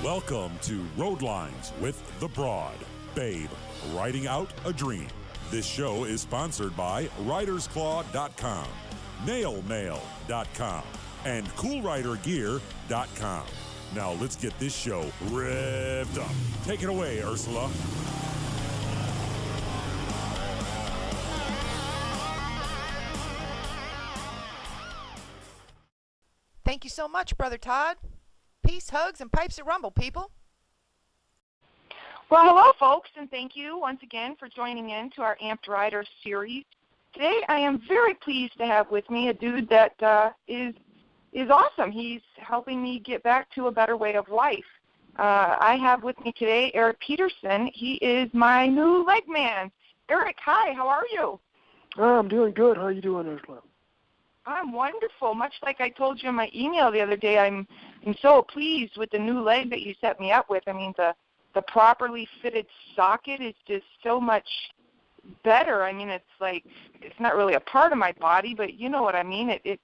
Welcome to Road Lines with the B.R.O.A.D. Babe, Riding Out a Dream. This show is sponsored by RidersClaw.com, NailMail.com, and CoolRiderGear.com. Now let's get this show revved up. Take it away, Ursula. Thank you so much, Brother Todd. Peace, hugs, and pipes that rumble, people. Well, hello, folks, and thank you once again for joining in to our Amped Rider series. Today, I am very pleased to have with me a dude that is awesome. He's helping me get back to a better way of life. I have with me today Erik Peterson. He is my new leg man. Erik, hi, how are you? I'm doing good. How are you doing, Ursula? I'm wonderful. Much like I told you in my email the other day, I'm so pleased with the new leg that you set me up with. I mean, the properly fitted socket is just so much better. I mean, it's like it's not really a part of my body, but you know what I mean. It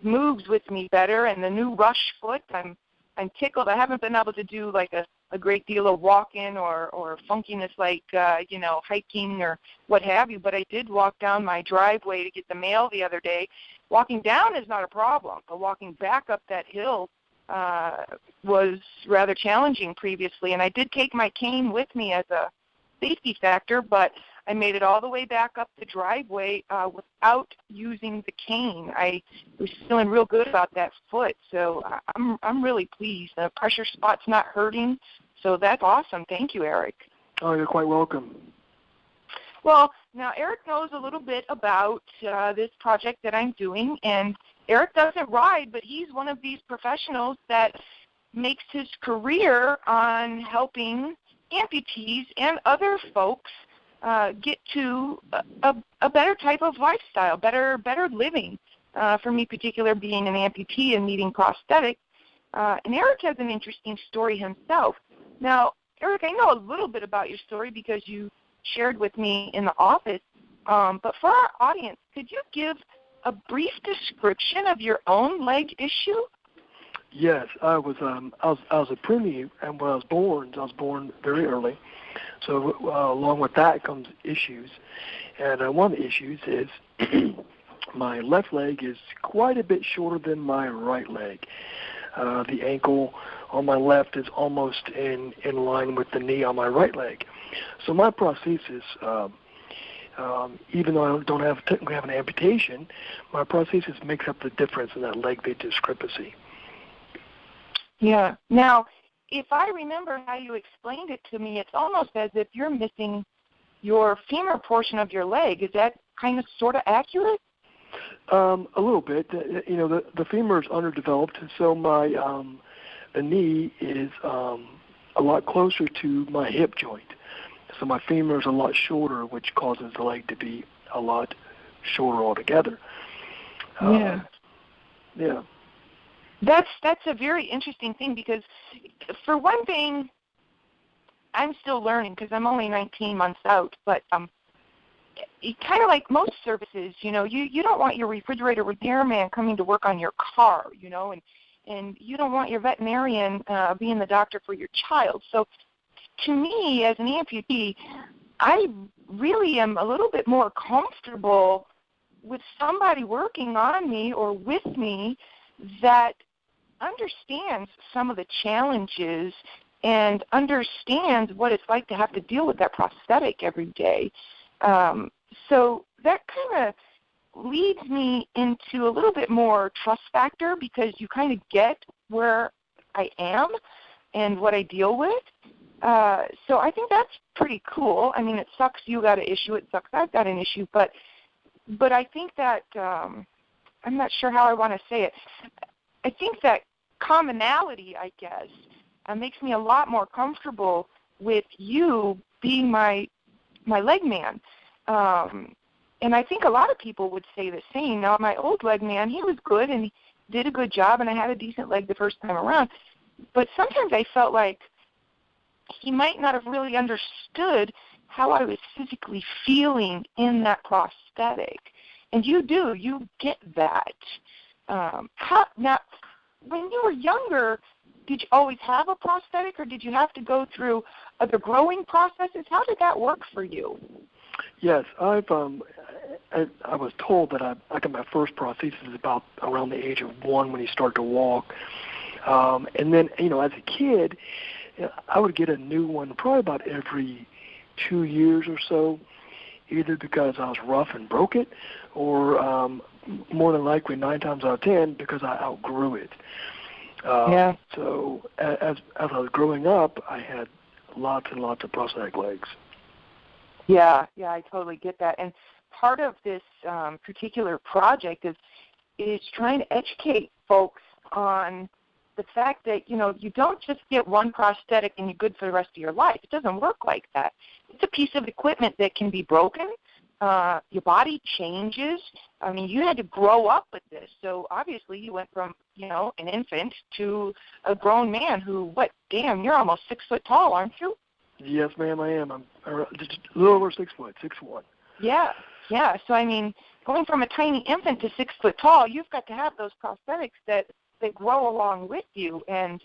moves with me better, and the new rush foot, I'm tickled. I haven't been able to do like a great deal of walking or funkiness like, hiking or what have you, but I did walk down my driveway to get the mail the other day. Walking down is not a problem, but walking back up that hill was rather challenging previously, and I did take my cane with me as a safety factor, but I made it all the way back up the driveway without using the cane. I was feeling real good about that foot, so I'm really pleased. The pressure spot's not hurting, so that's awesome. Thank you, Erik. Oh, you're quite welcome. Well, now Erik knows a little bit about this project that I'm doing, and Erik doesn't ride, but he's one of these professionals that makes his career on helping amputees and other folks get to a better type of lifestyle, better living. For me, particular being an amputee and needing prosthetics. And Erik has an interesting story himself. Now, Erik, I know a little bit about your story because you shared with me in the office. But for our audience, could you give a brief description of your own leg issue? Yes, I was a preemie, and when I was born very early. So along with that comes issues, and one of the issues is my left leg is quite a bit shorter than my right leg. The ankle on my left is almost in line with the knee on my right leg. So my prosthesis, even though I don't technically have an amputation, my prosthesis makes up the difference in that leg discrepancy. Yeah. Now, if I remember how you explained it to me, it's almost as if you're missing your femur portion of your leg. Is that kind of sort of accurate? A little bit. The femur is underdeveloped, so my the knee is a lot closer to my hip joint. So my femur is a lot shorter, which causes the leg to be a lot shorter altogether. Yeah. Yeah. That's a very interesting thing because, for one thing, I'm still learning because I'm only 19 months out. But kind of like most services, you don't want your refrigerator repairman coming to work on your car, and you don't want your veterinarian being the doctor for your child. So, to me, as an amputee, I really am a little bit more comfortable with somebody working on me or with me that understands some of the challenges and understands what it's like to have to deal with that prosthetic every day. So that kind of leads me into a little bit more trust factor because you kind of get where I am and what I deal with. So I think that's pretty cool. I mean, it sucks you got an issue. It sucks I've got an issue. But I think that I'm not sure how I want to say it. I think that commonality, I guess, makes me a lot more comfortable with you being my leg man. And I think a lot of people would say the same. Now, my old leg man, he was good and he did a good job, and I had a decent leg the first time around. But sometimes I felt like he might not have really understood how I was physically feeling in that prosthetic. And you do. You get that. Now, when you were younger, did you always have a prosthetic, or did you have to go through other growing processes? How did that work for you? Yes, I was told that I got my first prosthesis about around the age of 1 when he started to walk. And then, as a kid, I would get a new one probably about every 2 years or so, either because I was rough and broke it, or more than likely 9 times out of 10 because I outgrew it. So as I was growing up, I had lots and lots of prosthetic legs. Yeah, I totally get that. And part of this particular project is trying to educate folks on the fact that, you don't just get one prosthetic and you're good for the rest of your life. It doesn't work like that. It's a piece of equipment that can be broken. Your body changes. I mean, you had to grow up with this. So obviously you went from, an infant to a grown man who, you're almost 6 foot tall, aren't you? Yes, ma'am, I am. I'm just a little over 6 foot, 6'1". Yeah. So, I mean, going from a tiny infant to 6 foot tall, you've got to have those prosthetics that grow along with you. And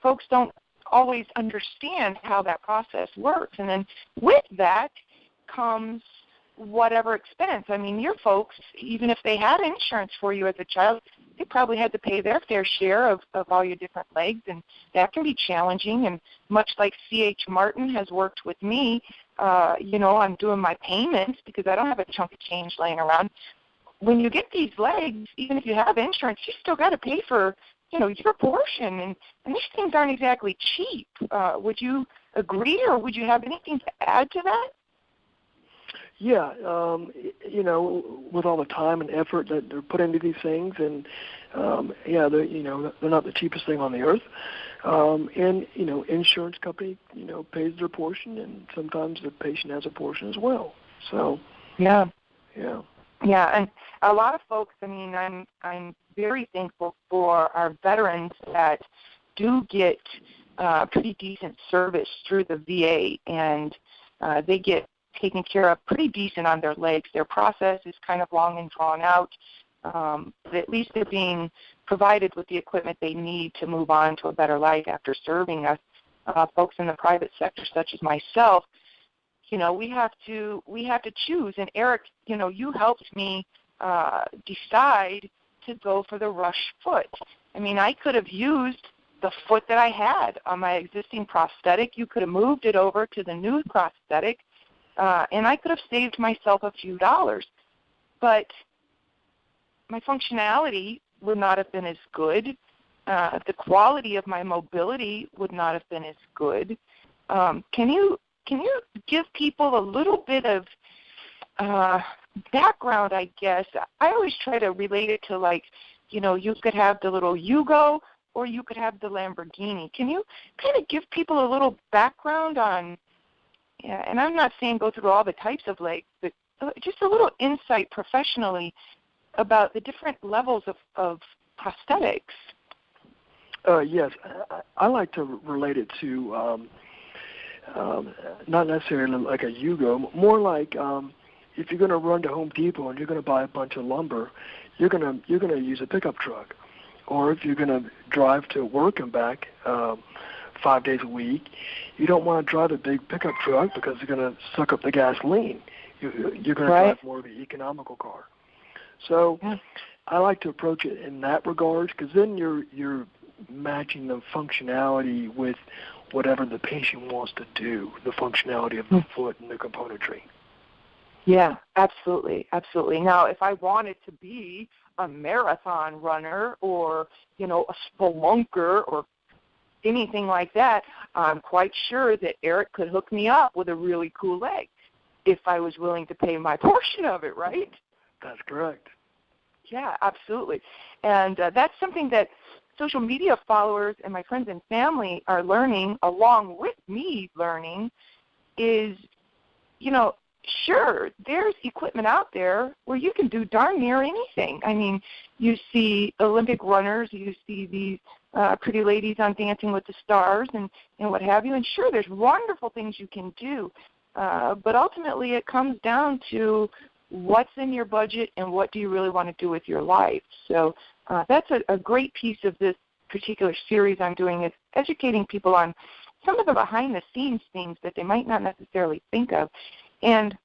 folks don't always understand how that process works. And then with that comes whatever expense. I mean, your folks, even if they had insurance for you as a child, they probably had to pay their fair share of all your different legs, and that can be challenging. And much like C.H. Martin has worked with me, I'm doing my payments because I don't have a chunk of change laying around. When you get these legs, even if you have insurance, you still got to pay for, your portion. And these things aren't exactly cheap. Would you agree, or would you have anything to add to that? Yeah, with all the time and effort that they're put into these things, and they're not the cheapest thing on the earth. And insurance company, pays their portion, and sometimes the patient has a portion as well. So yeah, and a lot of folks. I mean, I'm very thankful for our veterans that do get pretty decent service through the VA, and they get taken care of pretty decent on their legs. Their process is kind of long and drawn out, but at least they're being provided with the equipment they need to move on to a better life after serving us. Folks in the private sector, such as myself, we have to choose. And Erik, you helped me decide to go for the rush foot. I mean, I could have used the foot that I had on my existing prosthetic. You could have moved it over to the new prosthetic, and I could have saved myself a few dollars. But my functionality would not have been as good. The quality of my mobility would not have been as good. Can you give people a little bit of background, I guess? I always try to relate it to, you could have the little Yugo or you could have the Lamborghini. Can you kind of give people a little background on, and I'm not saying go through all the types of legs, but just a little insight professionally about the different levels of prosthetics? Yes, I like to relate it to not necessarily like a Yugo, more like if you're going to run to Home Depot and you're going to buy a bunch of lumber, you're going to use a pickup truck. Or if you're going to drive to work and back 5 days a week, you don't want to drive a big pickup truck because you're going to suck up the gasoline. You're going to drive more of the economical car. So I like to approach it in that regard, because then you're matching the functionality with whatever the patient wants to do, the functionality of the foot and the componentry. Yeah, absolutely. Now, if I wanted to be a marathon runner or, a spelunker or anything like that, I'm quite sure that Erik could hook me up with a really cool leg if I was willing to pay my portion of it, right? That's correct. Yeah, absolutely. And that's something that social media followers and my friends and family are learning, along with me learning, is, sure, there's equipment out there where you can do darn near anything. I mean, you see Olympic runners, you see these pretty ladies on Dancing with the Stars and what have you, and sure, there's wonderful things you can do. But ultimately it comes down to what's in your budget and what do you really want to do with your life. So that's a great piece of this particular series I'm doing is educating people on some of the behind-the-scenes things that they might not necessarily think of. And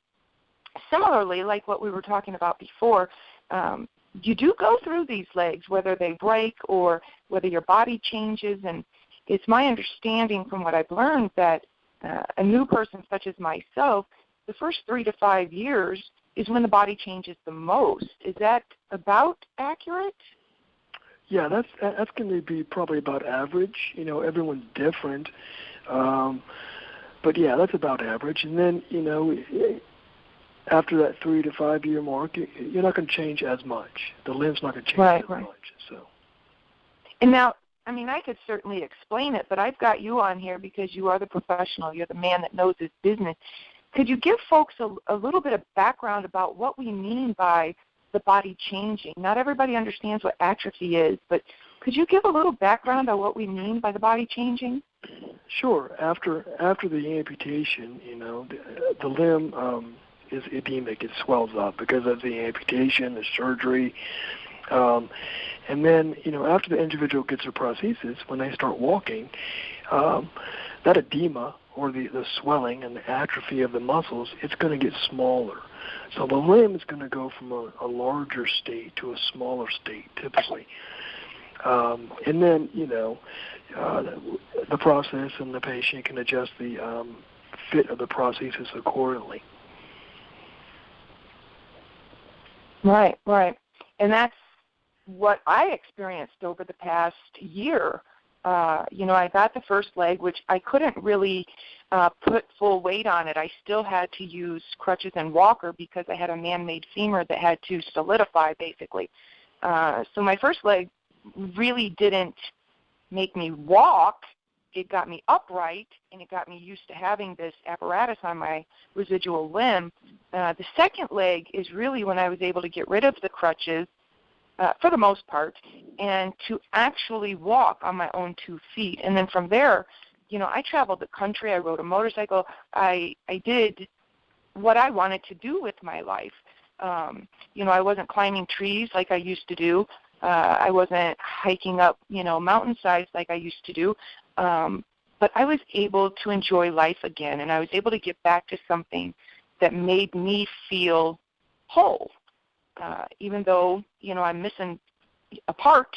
similarly, like what we were talking about before, you do go through these legs, whether they break or whether your body changes. And it's my understanding from what I've learned that a new person such as myself, the first 3 to 5 years is when the body changes the most. Is that about accurate? Yeah, that's going to be probably about average. Everyone's different. But yeah, that's about average. And then, after that 3 to 5 year mark, you're not going to change as much. The limb's not going to change as much. So. And now, I could certainly explain it, but I've got you on here because you are the professional. You're the man that knows his business. Could you give folks a little bit of background about what we mean by the body changing? Not everybody understands what atrophy is, but could you give a little background on what we mean by the body changing? Sure. After the amputation, the limb is edemic. It swells up because of the amputation, the surgery. And then, after the individual gets a prosthesis, when they start walking, that edema or the swelling and the atrophy of the muscles, it's going to get smaller. So the limb is going to go from a larger state to a smaller state, typically. And then, the process and the patient can adjust the fit of the prosthesis accordingly. Right. And that's what I experienced over the past year. I got the first leg, which I couldn't really put full weight on it. I still had to use crutches and walker because I had a man-made femur that had to solidify, basically. So my first leg really didn't make me walk. It got me upright, and it got me used to having this apparatus on my residual limb. The second leg is really when I was able to get rid of the crutches, for the most part, and to actually walk on my own 2 feet. And then from there, I traveled the country. I rode a motorcycle. I did what I wanted to do with my life. I wasn't climbing trees like I used to do. I wasn't hiking up, mountainsides like I used to do. But I was able to enjoy life again, and I was able to get back to something that made me feel whole. Even though, I'm missing a part,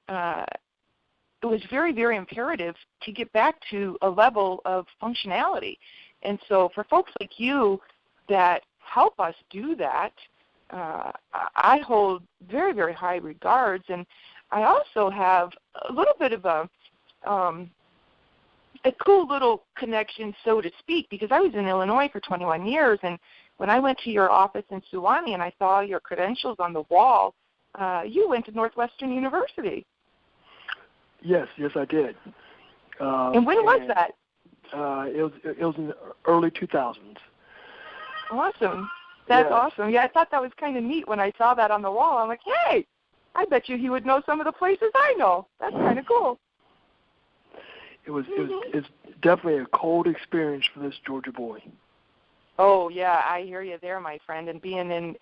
it was very, very imperative to get back to a level of functionality. And so for folks like you that help us do that, I hold very, very high regards. And I also have a little bit of a cool little connection, so to speak, because I was in Illinois for 21 years, and when I went to your office in Suwanee and I saw your credentials on the wall, you went to Northwestern University. Yes, I did. And when was that? It was in the early 2000s. Awesome. That's awesome. Yeah, I thought that was kind of neat when I saw that on the wall. I'm like, hey, I bet you he would know some of the places I know. That's kind of cool. It's definitely a cold experience for this Georgia boy. Oh, yeah, I hear you there, my friend. And being in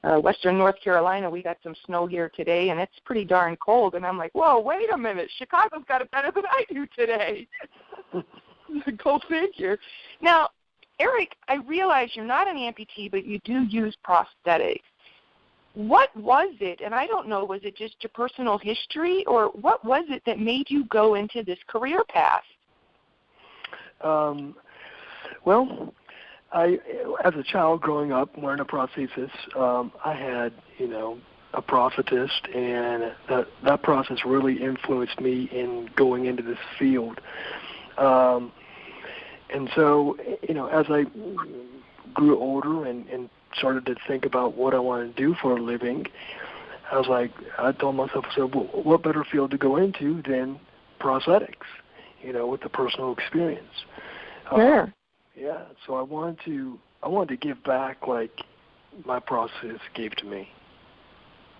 western North Carolina, we got some snow here today, and it's pretty darn cold. And I'm like, whoa, wait a minute. Chicago's got it better than I do today. Go figure. Now, Erik, I realize you're not an amputee, but you do use prosthetics. What was it? And I don't know, was it just your personal history, or what was it that made you go into this career path? Well, as a child growing up wearing a prosthesis, I had, a prosthetist, and that process really influenced me in going into this field. And so, as I grew older and started to think about what I wanted to do for a living, I told myself, what better field to go into than prosthetics, with the personal experience. Sure. Yeah, so I wanted to give back like my process gave to me.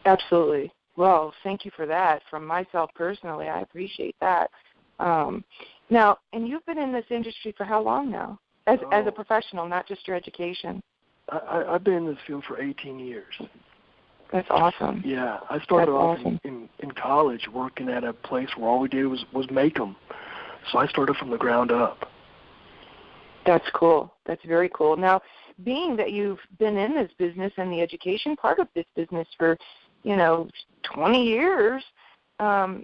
Absolutely. Well, thank you for that. From myself personally, I appreciate that. Now, and you've been in this industry for how long now? As a professional, not just your education. I've been in this field for 18 years. That's awesome. Yeah, I started off awesome. in college working at a place where all we did was make them. So I started from the ground up. That's cool. That's very cool. Now, being that you've been in this business and the education part of this business for, 20 years, have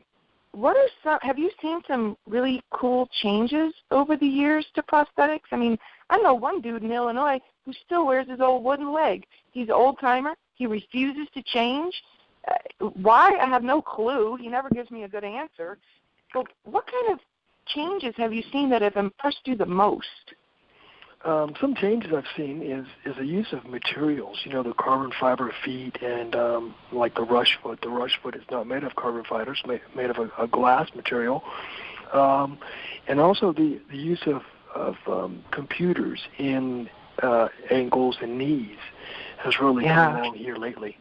you seen some really cool changes over the years to prosthetics? I mean, I know one dude in Illinois who still wears his old wooden leg. He's an old-timer. He refuses to change. Why? I have no clue. He never gives me a good answer. So what kind of changes have you seen that have impressed you the most? Some changes I've seen is the use of materials, the carbon fiber feet and like the rush foot. The rush foot is not made of carbon fiber, it's made of a glass material. And also the use of computers in ankles and knees has really come along here lately.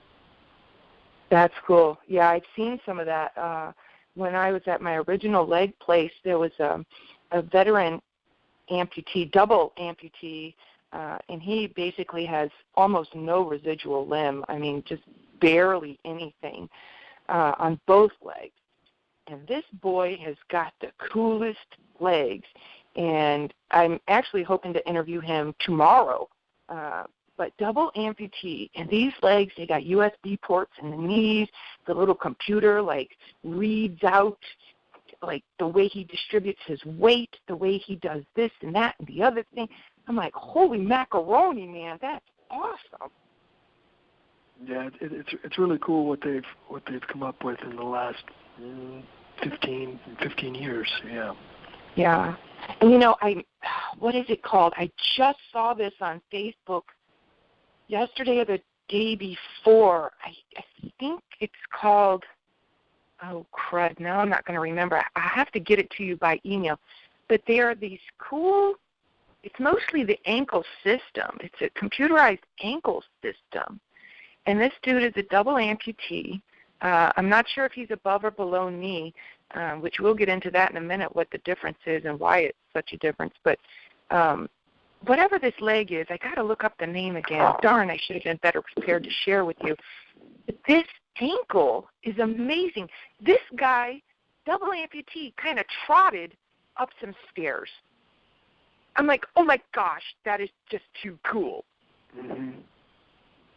That's cool. Yeah, I've seen some of that. When I was at my original leg place, there was a veteran amputee, double amputee, and he basically has almost no residual limb. I mean, just barely anything on both legs. And this boy has got the coolest legs, and I'm actually hoping to interview him tomorrow. But double amputee, and these legs, they got USB ports in the knees. The little computer, reads out, the way he distributes his weight, the way he does this and that and the other thing. I'm like, holy macaroni, man, that's awesome. Yeah, it's really cool what they've come up with in the last 15 years. Yeah. Yeah, and what is it called? I just saw this on Facebook yesterday or the day before. I think it's called. Oh, crud, now I'm not going to remember. I have to get it to you by email. But there are these cool, it's mostly the ankle system. It's a computerized ankle system. And this dude is a double amputee. I'm not sure if he's above or below knee, which we'll get into that in a minute, what the difference is and why it's such a difference. But whatever this leg is, I got to look up the name again. Darn, I should have been better prepared to share with you. But this ankle is amazing. This guy, double amputee, kind of trotted up some stairs. I'm like, oh my gosh, that is just too cool. Mm-hmm.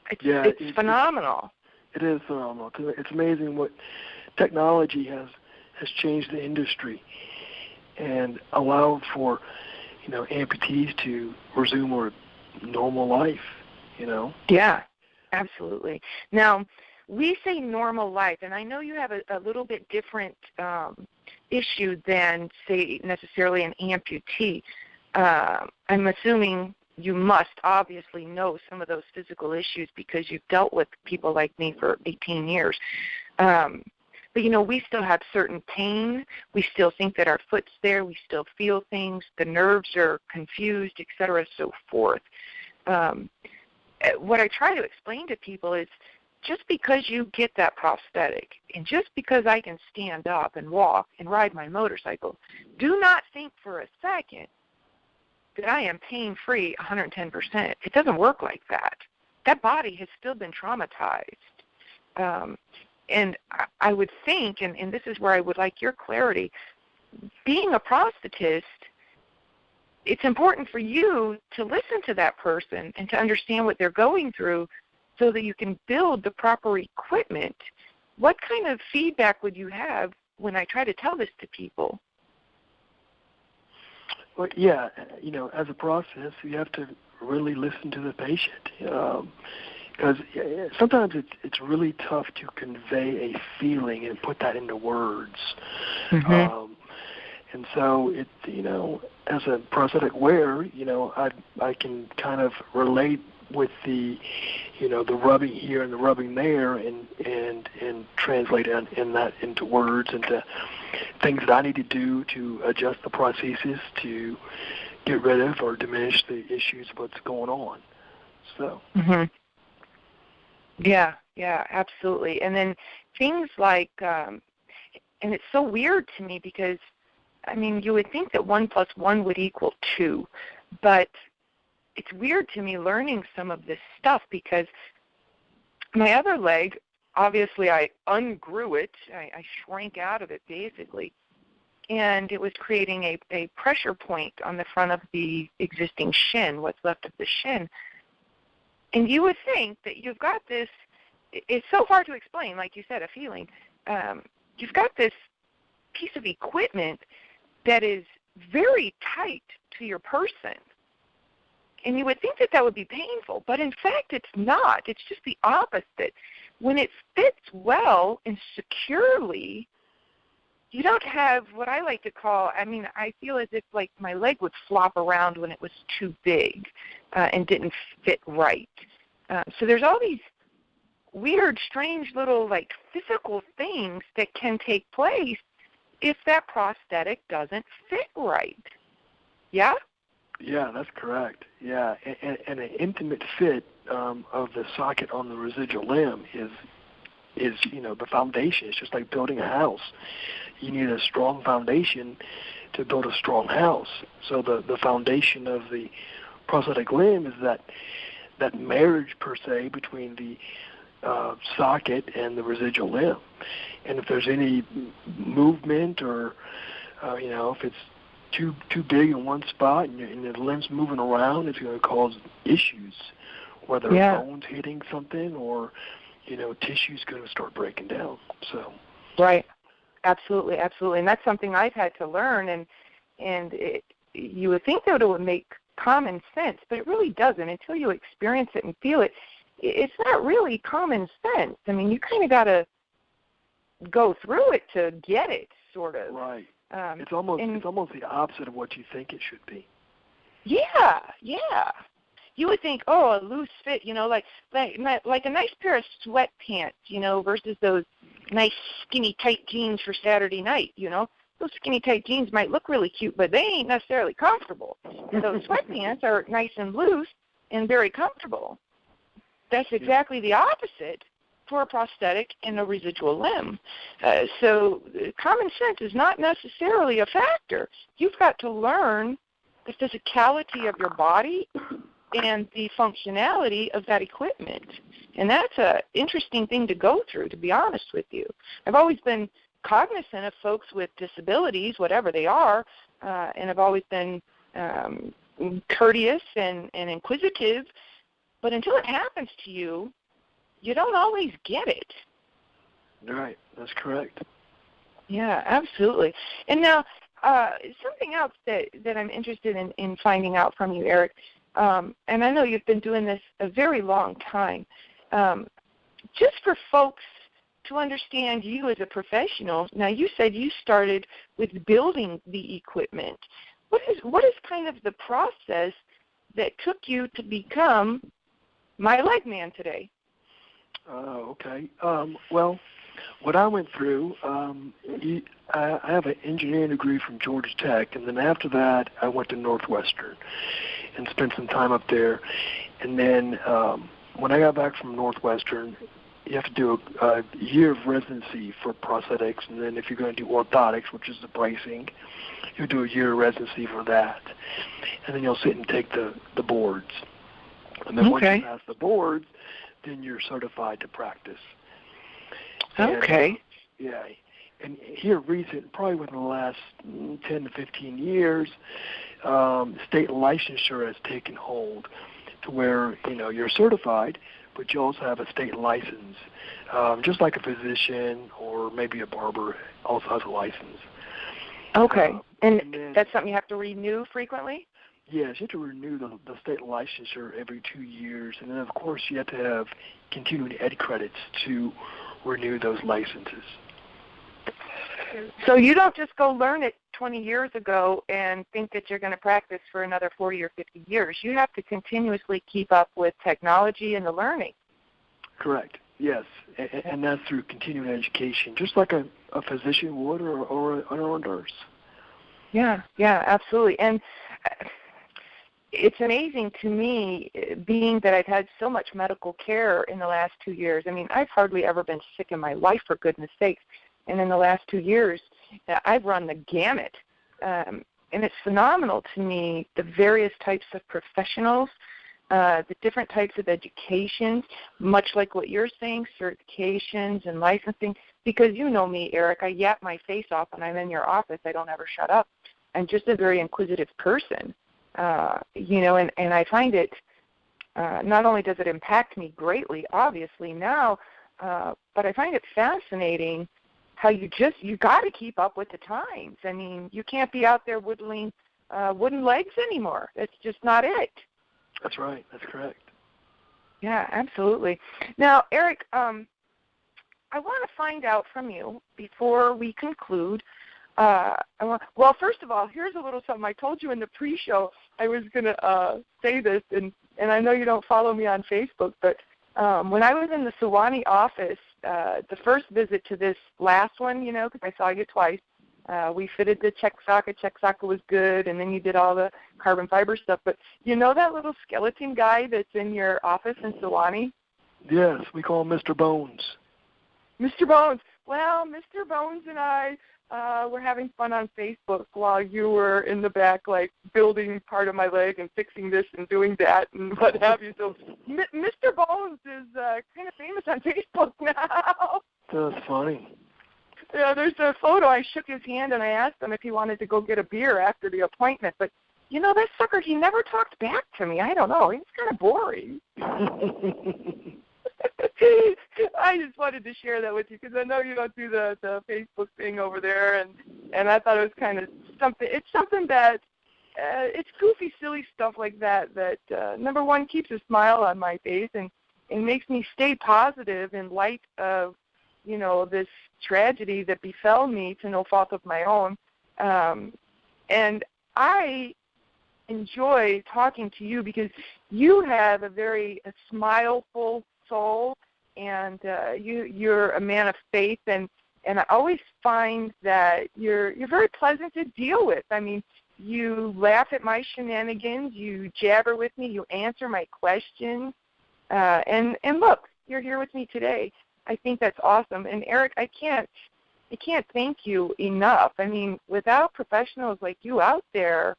It's phenomenal. It is phenomenal. It's amazing what technology has changed the industry and allowed for amputees to resume a normal life. Yeah, absolutely. Now, we say normal life, and I know you have a little bit different issue than, say, necessarily an amputee. I'm assuming you must obviously know some of those physical issues because you've dealt with people like me for 18 years. But, we still have certain pain. We still think that our foot's there. We still feel things. The nerves are confused, et cetera, so forth. What I try to explain to people is just because you get that prosthetic and just because I can stand up and walk and ride my motorcycle, do not think for a second that I am pain-free 110%. It doesn't work like that. That body has still been traumatized. And I would think, and this is where I would like your clarity, being a prosthetist, it's important for you to listen to that person and to understand what they're going through so that you can build the proper equipment. What kind of feedback would you have when I try to tell this to people? Well, yeah, as a process, you have to really listen to the patient. Because sometimes it's really tough to convey a feeling and put that into words. Mm-hmm. And so as a prosthetic wearer, I can kind of relate with the rubbing here and the rubbing there, and translate in that into words and to things that I need to do to adjust the prosthesis to get rid of or diminish the issues of what's going on. So. Mm-hmm. Yeah, absolutely. And then things like, and it's so weird to me because, you would think that 1 + 1 would equal 2, but it's weird to me learning some of this stuff because My other leg, obviously I ungrew it. I shrank out of it basically. And it was creating a pressure point on the front of the existing shin, what's left of the shin. And you would think that you've got this, it's so hard to explain, like you said, a feeling. You've got this piece of equipment that is very tight to your person. And you would think that that would be painful, but in fact it's not. It's just the opposite. When it fits well and securely, you don't have what I like to call, I feel as if like my leg would flop around when it was too big and didn't fit right. So there's all these weird, strange little like physical things that can take place if that prosthetic doesn't fit right. Yeah? Yeah, that's correct. Yeah, and an intimate fit of the socket on the residual limb is the foundation. It's just like building a house. You need a strong foundation to build a strong house. So the foundation of the prosthetic limb is that marriage per se between the socket and the residual limb. And if there's any movement or if it's too big in one spot and the limb's moving around, it's going to cause issues, whether bones hitting something or tissue's going to start breaking down. So right, absolutely, and that's something I've had to learn. And you would think that it would make common sense, but it really doesn't until you experience it and feel it. It's not really common sense. You kind of got to go through it to get it, sort of. Right. It's almost the opposite of what you think it should be. Yeah. You would think, a loose fit, like a nice pair of sweatpants, versus those nice skinny tight jeans for Saturday night. Those skinny tight jeans might look really cute, but they ain't necessarily comfortable. And those sweatpants are nice and loose and very comfortable. That's exactly the opposite for a prosthetic and a residual limb. So common sense is not necessarily a factor. You've got to learn the physicality of your body and the functionality of that equipment. And that's an interesting thing to go through, to be honest with you. I've always been cognizant of folks with disabilities, whatever they are, and I've always been courteous and inquisitive. But until it happens to you, you don't always get it. Right, that's correct. Yeah, absolutely. And now, something else that I'm interested in finding out from you, Erik, and I know you've been doing this a very long time, just for folks to understand you as a professional. Now, you said you started with building the equipment. What is kind of the process that took you to become my leg man today? Okay. Well, what I went through, I have an engineering degree from Georgia Tech, and then after that, I went to Northwestern and spent some time up there. And then when I got back from Northwestern, you have to do a year of residency for prosthetics, and then if you're going to do orthotics, which is the bracing, you'll do a year of residency for that. And then you'll sit and take the boards. And then once you pass the boards, then you're certified to practice. Okay. And here probably within the last 10 to 15 years, state licensure has taken hold to where, you're certified, but you also have a state license, just like a physician or maybe a barber also has a license. Okay. And that's something you have to renew frequently? Yes, you have to renew the state licensure every 2 years, and then, of course, you have to have continuing ed credits to renew those licenses. So you don't just go learn it 20 years ago and think that you're going to practice for another 40 or 50 years. You have to continuously keep up with technology and the learning. Correct, yes, and that's through continuing education, just like a physician would or a nurse. Yeah, absolutely. And it's amazing to me, being that I've had so much medical care in the last 2 years. I've hardly ever been sick in my life, for goodness sakes. And in the last 2 years, I've run the gamut. And it's phenomenal to me, the various types of professionals the different types of educations, much like what you're saying, certifications and licensing, because you know me, Erik, I yap my face off when I'm in your office. I don't ever shut up. I'm just a very inquisitive person, and I find it, not only does it impact me greatly, obviously, now, but I find it fascinating how you got to keep up with the times. I mean, you can't be out there whittling wooden legs anymore. That's just not it. That's right. That's correct. Yeah, absolutely. Now, Erik, I want to find out from you before we conclude. Well, first of all, here's a little something. I told you in the pre-show I was going to say this, and I know you don't follow me on Facebook, but when I was in the Sewanee office, the first visit to this last one, because I saw you twice, we fitted the check socket. Check socket was good, and then you did all the carbon fiber stuff. But you know that little skeleton guy that's in your office in Sewanee? Yes, we call him Mr. Bones. Mr. Bones. Well, Mr. Bones and I were having fun on Facebook while you were in the back, like, building part of my leg and fixing this and doing that and what have you. So Mr. Bones is kind of famous on Facebook now. That's funny. Yeah, there's a photo. I shook his hand and I asked him if he wanted to go get a beer after the appointment. But, that sucker, he never talked back to me. I don't know. He was kind of boring. I just wanted to share that with you because I know you don't do the Facebook thing over there, and I thought it was kind of something. It's something that it's goofy, silly stuff like that number one keeps a smile on my face and makes me stay positive in light of this tragedy that befell me to no fault of my own, and I enjoy talking to you because you have a very smileful soul, and you're a man of faith, and I always find that you're very pleasant to deal with. I mean, you laugh at my shenanigans, you jabber with me, you answer my questions, and look, you're here with me today. I think that's awesome. And Erik, I can't thank you enough. I mean, without professionals like you out there,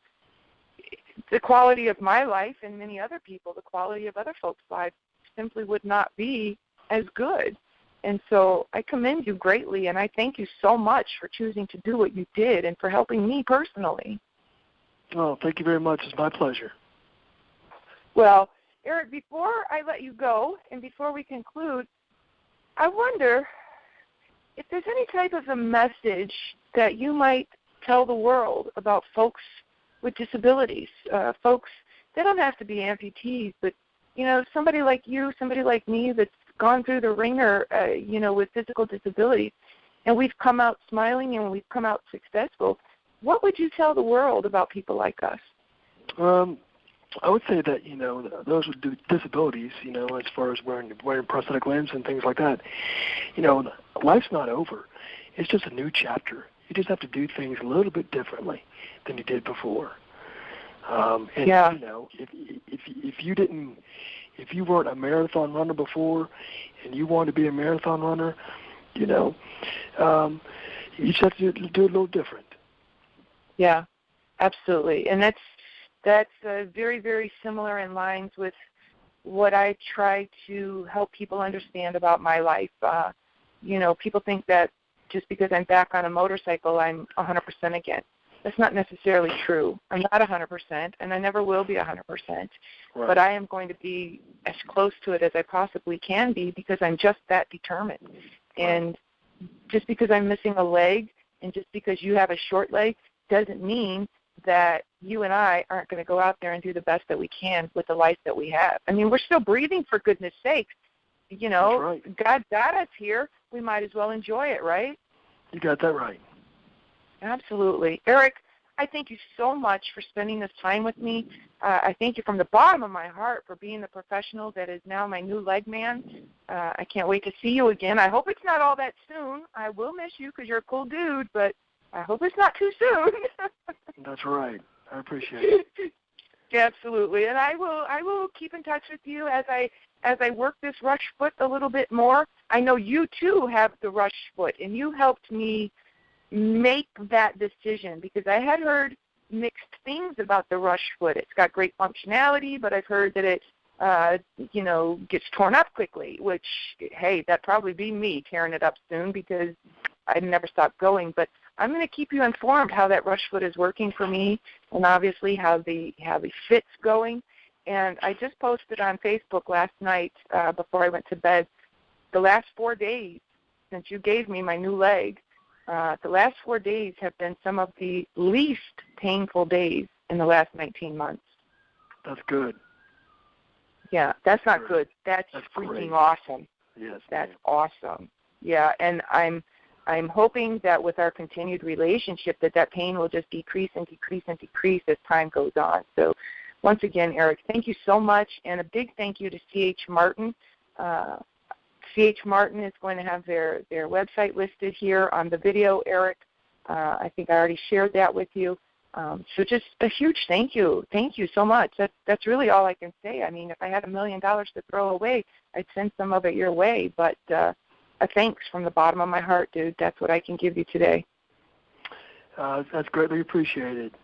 the quality of my life and many other people, the quality of other folks' lives simply would not be as good. And so I commend you greatly, and I thank you so much for choosing to do what you did and for helping me personally. Oh, thank you very much. It's my pleasure. Well, Erik, before I let you go and before we conclude, I wonder if there's any type of a message that you might tell the world about folks with disabilities, folks, they don't have to be amputees, but, somebody like you, somebody like me that's gone through the ringer, with physical disabilities, and we've come out smiling and we've come out successful. What would you tell the world about people like us? I would say that, those with disabilities, as far as wearing prosthetic limbs and things like that, life's not over. It's just a new chapter. You just have to do things a little bit differently than you did before. If you weren't a marathon runner before and you want to be a marathon runner, you just have to do it a little different. Yeah, absolutely. And that's very, very similar in lines with what I try to help people understand about my life. People think that just because I'm back on a motorcycle, I'm 100% again. That's not necessarily true. I'm not 100%, and I never will be 100%. Right. But I am going to be as close to it as I possibly can be because I'm just that determined. Right. And just because I'm missing a leg and just because you have a short leg doesn't mean that you and I aren't going to go out there and do the best that we can with the life that we have. I mean, we're still breathing, for goodness sakes. That's right. God got us here. We might as well enjoy it, right? You got that right. Absolutely. Erik, I thank you so much for spending this time with me. I thank you from the bottom of my heart for being the professional that is now my new leg man. I can't wait to see you again. I hope it's not all that soon. I will miss you because you're a cool dude, but I hope it's not too soon. That's right. I appreciate it. Absolutely. And I will keep in touch with you as I work this rush foot a little bit more. I know you too have the rush foot, and you helped me make that decision because I had heard mixed things about the rush foot. It's got great functionality, but I've heard that it gets torn up quickly, which, hey, that'd probably be me tearing it up soon because I'd never stop going. But I'm going to keep you informed how that rush foot is working for me, and obviously how the fit's going. And I just posted on Facebook last night before I went to bed, the last 4 days since you gave me my new leg, the last 4 days have been some of the least painful days in the last 19 months. That's good. Yeah, that's not good. That's freaking great. Awesome. Yes, that's awesome. Yeah, and I'm hoping that with our continued relationship that pain will just decrease and decrease and decrease as time goes on. So once again, Erik, thank you so much, and a big thank you to C.H. Martin. C.H. Martin is going to have their website listed here on the video, Erik. I think I already shared that with you. So just a huge thank you. Thank you so much. That's really all I can say. I mean, if I had $1 million to throw away, I'd send some of it your way. But a thanks from the bottom of my heart, dude. That's what I can give you today. That's greatly appreciated.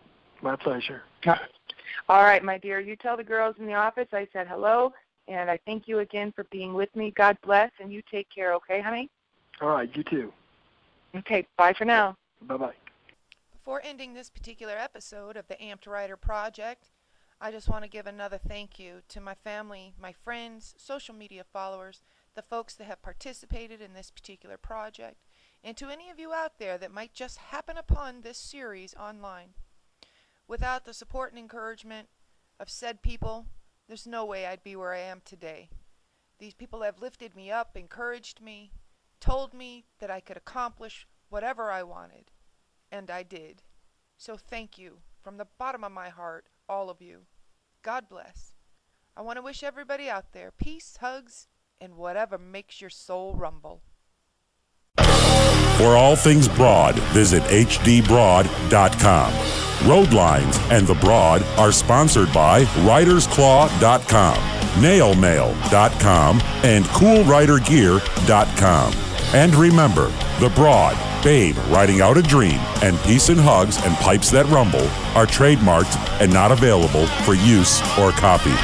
My pleasure. All right, my dear. You tell the girls in the office I said hello, and I thank you again for being with me. God bless, and you take care, okay, honey? All right, you too. Okay, bye for now. Bye-bye. Before ending this particular episode of the Amped Rider Project, I just want to give another thank you to my family, my friends, social media followers, the folks that have participated in this particular project, and to any of you out there that might just happen upon this series online. Without the support and encouragement of said people, there's no way I'd be where I am today. These people have lifted me up, encouraged me, told me that I could accomplish whatever I wanted. And I did. So thank you from the bottom of my heart, all of you. God bless. I want to wish everybody out there peace, hugs, and whatever makes your soul rumble. For all things Broad, visit hdbroad.com. Road Lines and the Broad are sponsored by writersclaw.com, nailmail.com, and coolridergear.com. And remember, the Broad, B.R.O.A.D, Writing Out a Dream, and Peace and Hugs and Pipes That Rumble are trademarked and not available for use or copy.